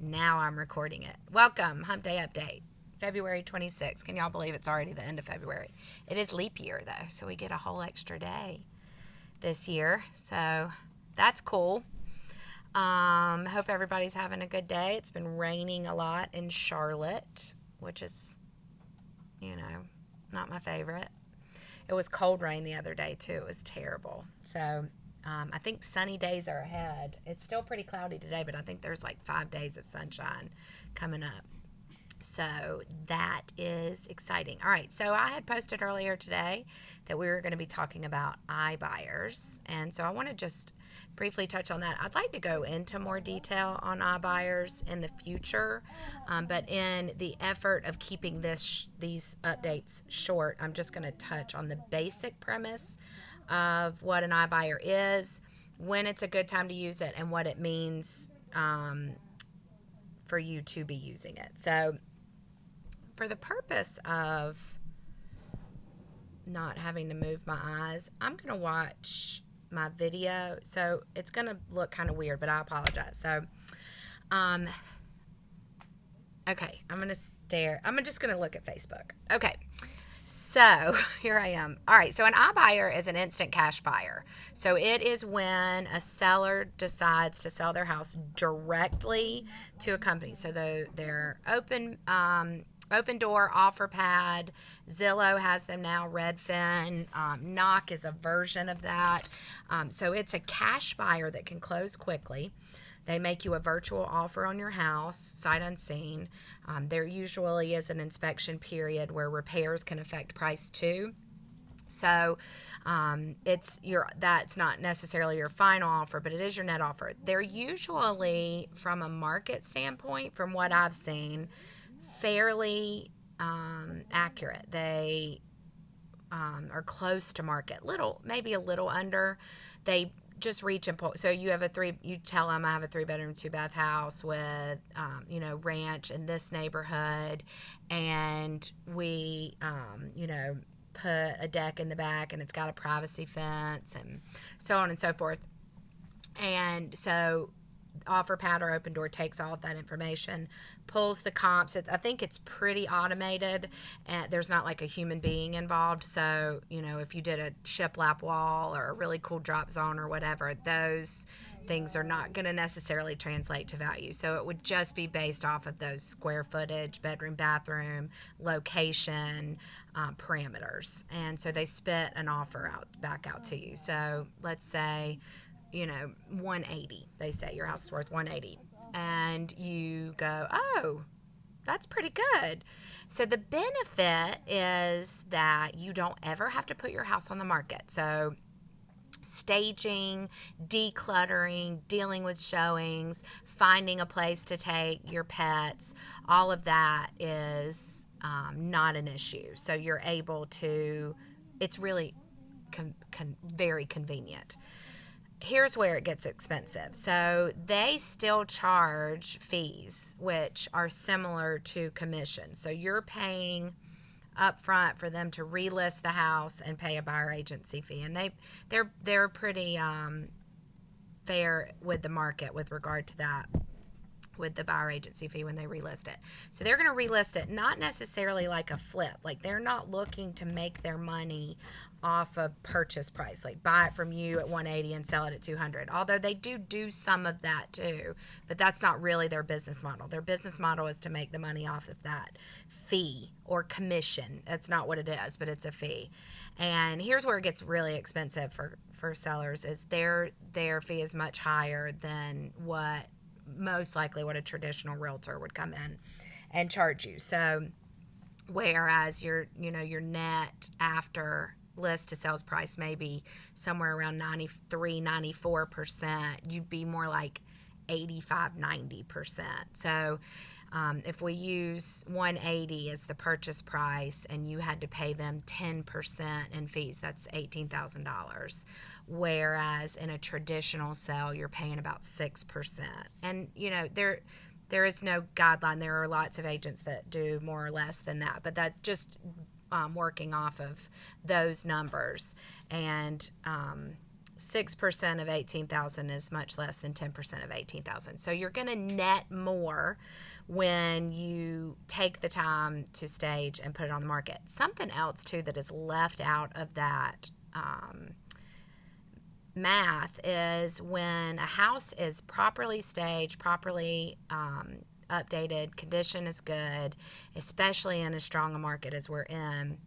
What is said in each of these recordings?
Now I'm recording it. Welcome, Humpday update, February 26th. Can y'all believe it's already the end of February? It is leap year though, so we get a whole extra day this year. So that's cool. Hope everybody's having a good day. It's been raining a lot in Charlotte, which is, not my favorite. It was cold rain the other day too. It was terrible. So I think sunny days are ahead. It's still pretty cloudy today, but I think there's like 5 days of sunshine coming up. So that is exciting. All right, so I had posted earlier today that we were going to be talking about iBuyers. And so I want to just briefly touch on that. I'd like to go into more detail on iBuyers in the future, but in the effort of keeping these updates short, I'm just going to touch on the basic premise of what an iBuyer is, when it's a good time to use it, and what it means for you to be using it. So for the purpose of not having to move my eyes, I'm going to watch my video. So it's going to look kind of weird, but I apologize. So, okay, I'm going to stare. I'm just going to look at Facebook. Okay. So here I am. All right. So an iBuyer is an instant cash buyer. So it is when a seller decides to sell their house directly to a company. So they're open door, OfferPad, Zillow has them now, Redfin, Knock is a version of that. So it's a cash buyer that can close quickly. They make you a virtual offer on your house, sight unseen. There usually is an inspection period where repairs can affect price too. So that's not necessarily your final offer, but it is your net offer. They're usually, from a market standpoint, from what I've seen, fairly accurate. They are close to market, maybe a little under. They just reach and pull. So you tell them I have a 3-bedroom, 2-bath house with, ranch in this neighborhood, and we, put a deck in the back, and it's got a privacy fence, and so on and so forth. And so OfferPad or Open Door takes all of that information, pulls the comps. I think it's pretty automated, and there's not like a human being involved. So, if you did a shiplap wall or a really cool drop zone or whatever, those things are not going to necessarily translate to value. So it would just be based off of those square footage, bedroom, bathroom, location, parameters. And so they spit an offer back out to you. So let's say 180. They say your house is worth 180. And you go, oh, that's pretty good. So the benefit is that you don't ever have to put your house on the market. So staging, decluttering, dealing with showings, finding a place to take your pets, all of that is not an issue. So you're able to, it's really very convenient. Here's where it gets expensive. So they still charge fees, which are similar to commissions. So you're paying up front for them to relist the house and pay a buyer agency fee. And they're pretty fair with the market with regard to that, with the buyer agency fee when they relist it. So they're going to relist it not necessarily like a flip. Like, they're not looking to make their money off of purchase price, like buy it from you at 180 and sell it at 200. Although they do some of that too, but that's not really their business model. Their business model is to make the money off of that fee or commission. That's not what it is, but it's a fee. And here's where it gets really expensive for sellers is their fee is much higher than what a traditional realtor would come in and charge you. So whereas your net after list to sales price may be somewhere around 93-94%, you'd be more like 85-90%. So if we use 180 as the purchase price and you had to pay them 10% in fees, that's $18,000. Whereas in a traditional sale, you're paying about 6%. And, there is no guideline. There are lots of agents that do more or less than that, but that just working off of those numbers. And 6% of 18,000 is much less than 10% of 18,000. So you're going to net more when you take the time to stage and put it on the market. Something else too that is left out of that math is when a house is properly staged, properly updated, condition is good, especially in as strong a market as we're in,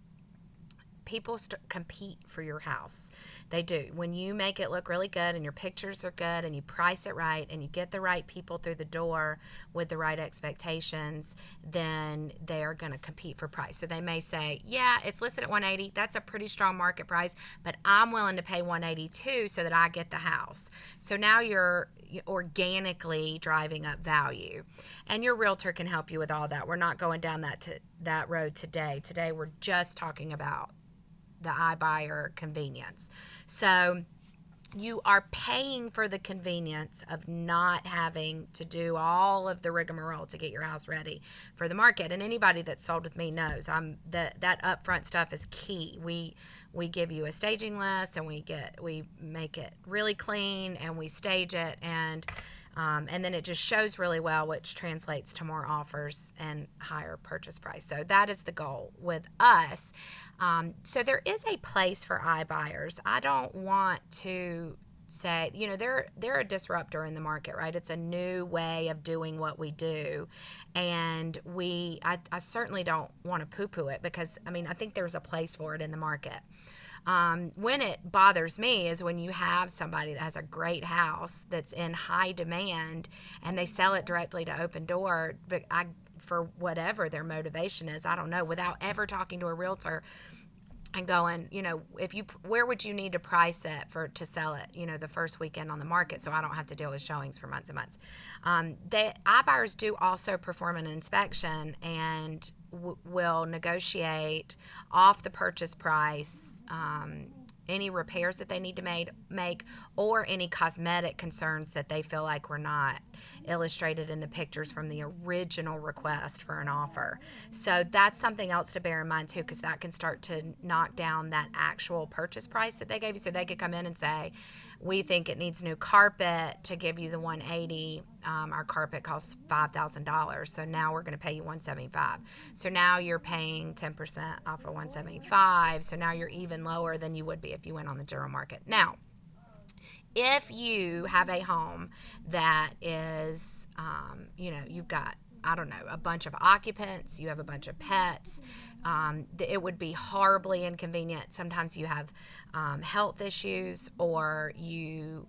people compete for your house. They do. When you make it look really good and your pictures are good and you price it right and you get the right people through the door with the right expectations, then they are going to compete for price. So they may say, yeah, it's listed at 180. That's a pretty strong market price, but I'm willing to pay 182 so that I get the house. So now you're organically driving up value, and your realtor can help you with all that. We're not going down that road today. Today we're just talking about the iBuyer convenience. So you are paying for the convenience of not having to do all of the rigmarole to get your house ready for the market. And anybody that's sold with me knows that upfront stuff is key. We give you a staging list, and we make it really clean, and we stage it, and then it just shows really well, which translates to more offers and higher purchase price. So that is the goal with us. So there is a place for iBuyers. I don't want to say, they're a disruptor in the market, right? It's a new way of doing what we do. And I certainly don't want to poo-poo it, because, I think there's a place for it in the market. When it bothers me is when you have somebody that has a great house that's in high demand and they sell it directly to Open Door, but for whatever their motivation is, I don't know, without ever talking to a realtor and going, where would you need to price it to sell it, the first weekend on the market, so I don't have to deal with showings for months and months. The iBuyers do also perform an inspection and will negotiate off the purchase price any repairs that they need to make, or any cosmetic concerns that they feel like were not illustrated in the pictures from the original request for an offer. So that's something else to bear in mind too, because that can start to knock down that actual purchase price that they gave you. So they could come in and say, we think it needs new carpet, to give you the 180. Our carpet costs $5,000, so now we're going to pay you $175. So now you're paying 10% off of $175. So now you're even lower than you would be if you went on the general market. Now, if you have a home that is, you've got, a bunch of occupants, you have a bunch of pets, it would be horribly inconvenient. Sometimes you have health issues, or you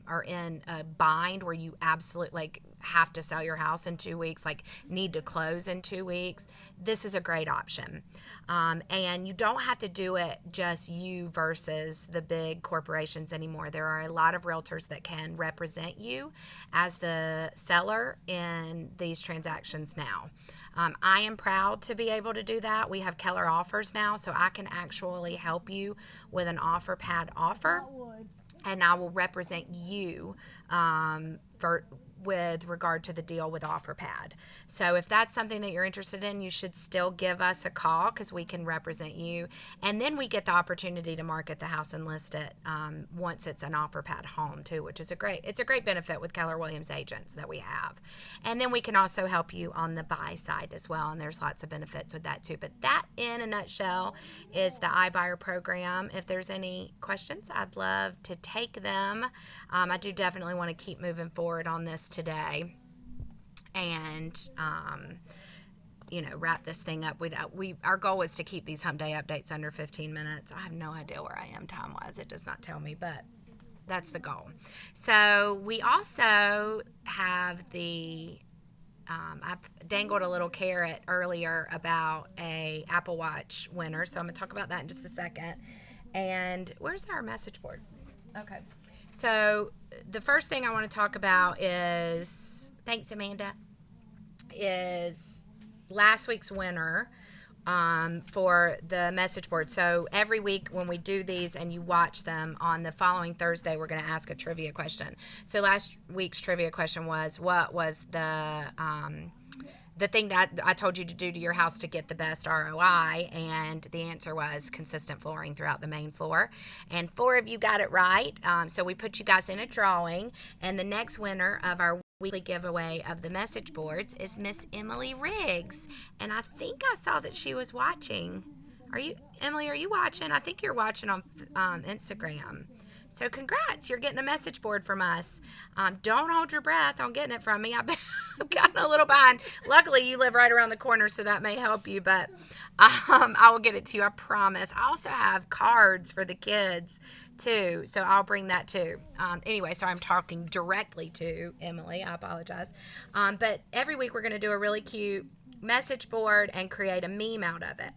are in a bind where you absolutely have to sell your house in 2 weeks, need to close in 2 weeks. This is a great option. And you don't have to do it just you versus the big corporations anymore. There are a lot of realtors that can represent you as the seller in these transactions now. I am proud to be able to do that. We have Keller Offers now, so I can actually help you with an offer pad offer, and I will represent you with regard to the deal with OfferPad. So if that's something that you're interested in, you should still give us a call, because we can represent you. And then we get the opportunity to market the house and list it once it's an OfferPad home too, which is a great benefit with Keller Williams agents that we have. And then we can also help you on the buy side as well, and there's lots of benefits with that too. But that, in a nutshell, is the iBuyer program. If there's any questions, I'd love to take them. I do definitely want to keep moving forward on this today, and wrap this thing up. Our goal was to keep these Humpday updates under 15 minutes. I have no idea where I am time wise. It does not tell me, but that's the goal. So we also have I dangled a little carrot earlier about a Apple Watch winner, so I'm gonna talk about that in just a second. And where's our message board? Okay. So the first thing I want to talk about is, thanks Amanda, is last week's winner for the message board. So every week when we do these and you watch them, on the following Thursday, we're going to ask a trivia question. So last week's trivia question was, what was the the thing that I told you to do to your house to get the best ROI, and the answer was consistent flooring throughout the main floor. And 4 of you got it right. So we put you guys in a drawing, and the next winner of our weekly giveaway of the message boards is Miss Emily Riggs. And I think I saw that she was watching. Are you, Emily, are you watching? I think you're watching on Instagram. So congrats, you're getting a message board from us. Don't hold your breath on getting it from me. I've gotten a little behind. Luckily, you live right around the corner, so that may help you. But I will get it to you, I promise. I also have cards for the kids, too. So I'll bring that, too. Anyway, so I'm talking directly to Emily. I apologize. But every week, we're going to do a really cute message board and create a meme out of it.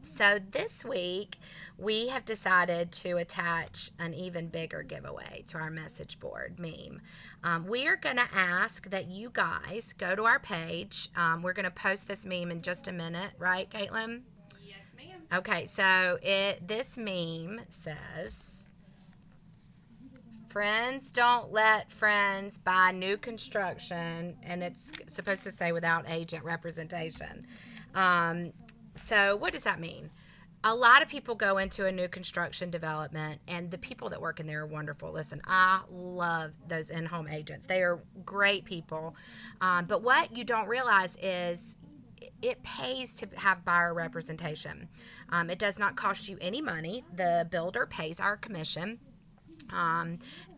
So this week, we have decided to attach an even bigger giveaway to our message board meme. We are going to ask that you guys go to our page. We're going to post this meme in just a minute, right, Caitlin? Yes, ma'am. Okay, so this meme says, friends don't let friends buy new construction, and it's supposed to say without agent representation. So what does that mean? A lot of people go into a new construction development, and the people that work in there are wonderful. Listen, I love those in-home agents. They are great people. But what you don't realize is it pays to have buyer representation. It does not cost you any money. The builder pays our commission.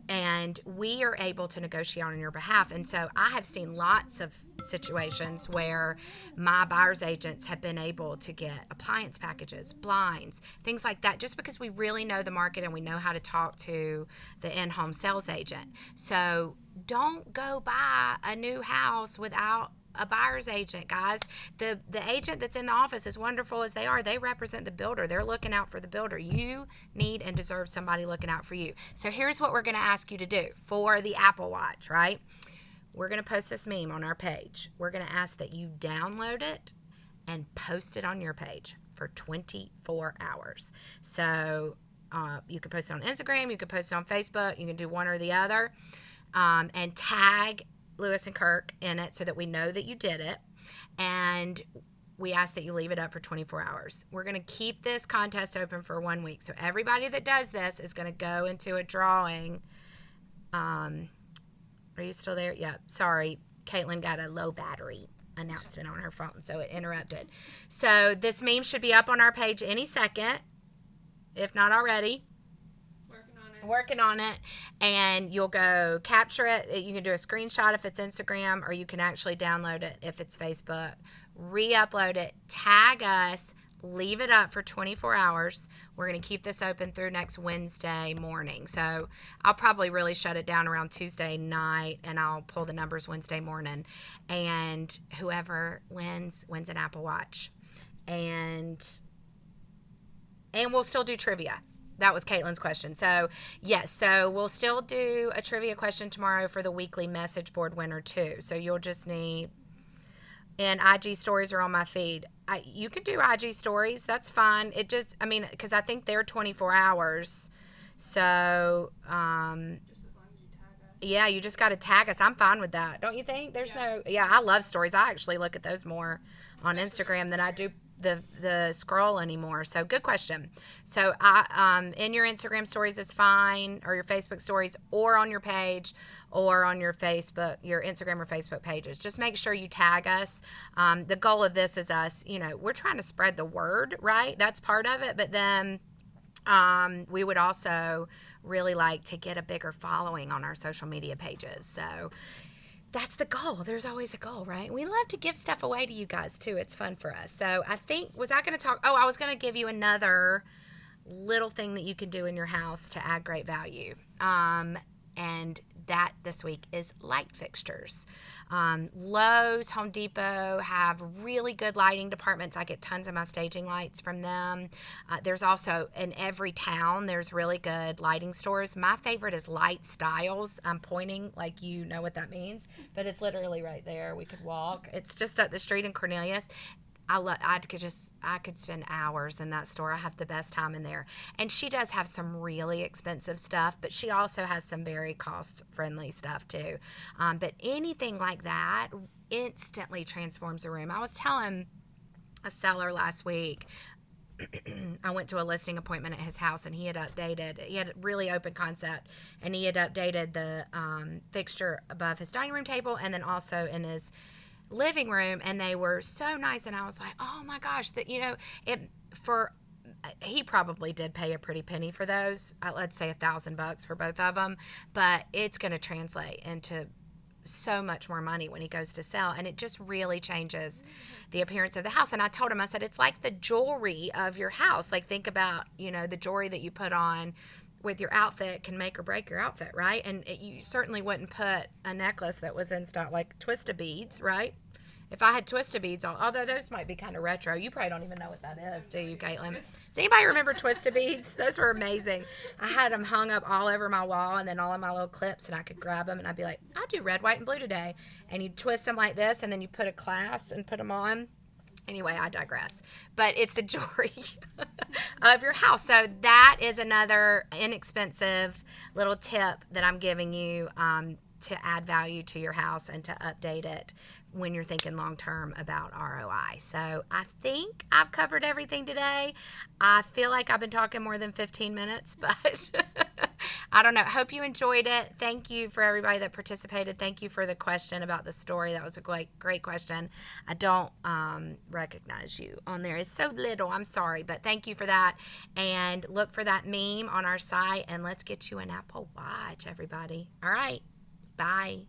And we are able to negotiate on your behalf. And so I have seen lots of situations where my buyer's agents have been able to get appliance packages, blinds, things like that, just because we really know the market and we know how to talk to the in-home sales agent. So don't go buy a new house without a buyer's agent, guys. The agent that's in the office, as wonderful as they are, they represent the builder. They're looking out for the builder. You need and deserve somebody looking out for you. So here's what we're going to ask you to do for the Apple Watch, right? We're going to post this meme on our page. We're going to ask that you download it and post it on your page for 24 hours. So you can post it on Instagram, you can post it on Facebook, you can do one or the other, and tag Lewis and Kirk in it so that we know that you did it. And we ask that you leave it up for 24 hours. We're going to keep this contest open for 1 week. So everybody that does this is going to go into a drawing. Are you still there? Yeah, sorry. Caitlin got a low battery announcement on her phone, so it interrupted. So this meme should be up on our page any second, if not already. Working on it, and you'll go capture it. You can do a screenshot if it's Instagram, or you can actually download it if it's Facebook, re-upload it, tag us, leave it up for 24 hours. We're going to keep this open through next Wednesday morning. So I'll probably really shut it down around Tuesday night, and I'll pull the numbers Wednesday morning. And whoever wins an Apple Watch. And we'll still do trivia. That was Caitlin's question. So, yes, so we'll still do a trivia question tomorrow for the weekly message board winner, too. So you'll just need, and IG stories are on my feed. You can do IG stories. That's fine. It just, because I think they're 24 hours. So, just as long as you tag us. Yeah, you just got to tag us. I'm fine with that. Don't you think? I love stories. I actually look at those more on Instagram than I do the scroll anymore. So good question. So in your Instagram stories is fine, or your Facebook stories, or on your page, or on your Facebook, your Instagram or Facebook pages. Just make sure you tag us. The goal of this is us, we're trying to spread the word, right? That's part of it. But then we would also really like to get a bigger following on our social media pages. So that's the goal. There's always a goal, right? We love to give stuff away to you guys, too. It's fun for us. So I think, I was going to give you another little thing that you can do in your house to add great value. And that this week is light fixtures. Lowe's, Home Depot have really good lighting departments. I get tons of my staging lights from them. There's also, in every town, there's really good lighting stores. My favorite is Light Styles. I'm pointing like you know what that means, but it's literally right there. We could walk. It's just up the street in Cornelius. I could spend hours in that store. I have the best time in there. And she does have some really expensive stuff, but she also has some very cost-friendly stuff too. But anything like that, instantly transforms a room. I was telling a seller last week, I went to a listing appointment at his house, and he had a really open concept, and he had updated the fixture above his dining room table and then also in his living room, and they were so nice. And I was like, oh my gosh, that, he probably did pay a pretty penny for those. Let's say $1,000 for both of them, but it's going to translate into so much more money when he goes to sell, and it just really changes the appearance of the house. And I told him, I said, it's like the jewelry of your house. Like, think about, the jewelry that you put on with your outfit can make or break your outfit, right? And you certainly wouldn't put a necklace that was in stock, like twist beads, right? If I had twisted beads, although those might be kind of retro. You probably don't even know what that is, do you, Caitlin? Does anybody remember twisted beads? Those were amazing. I had them hung up all over my wall and then all of my little clips, and I could grab them, and I'd be like, I'll do red, white, and blue today. And you twist them like this, and then you put a clasp and put them on. Anyway, I digress. But it's the jewelry of your house. So that is another inexpensive little tip that I'm giving you to add value to your house and to update it when you're thinking long term about ROI. So I think I've covered everything today. I feel like I've been talking more than 15 minutes, but I don't know. Hope you enjoyed it. Thank you for everybody that participated. Thank you for the question about the story. That was a great question. I don't recognize you on there. It's so little. I'm sorry, but thank you for that. And look for that meme on our site, and let's get you an Apple Watch, everybody. All right. Bye.